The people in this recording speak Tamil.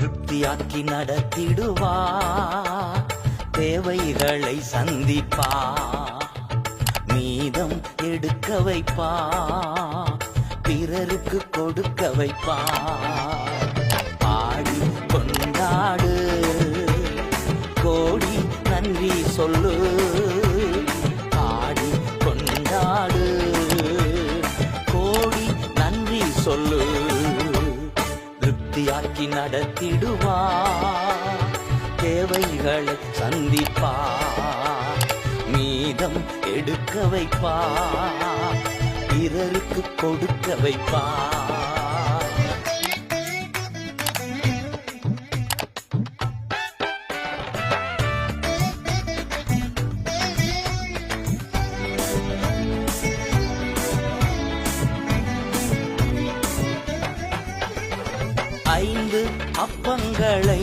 திருப்தியாக்கி நடத்திடுவா, தேவைகளை சந்திப்பா, மீதம் எடுக்க வைப்பா, பிறருக்கு கொடுக்க வைப்பா. பாடி கொண்டாடு, கோடி நன்றி சொல்லு. பாடி கொண்டாடு, கோடி நன்றி சொல்லு. திருப்தியாக்கி நடத்திடுவா, தேவைகளை சந்திப்பா, மீதம் எடுக்க வைப்பா, பிறருக்கு கொடுக்க வைப்பா. ஐந்து அப்பங்களை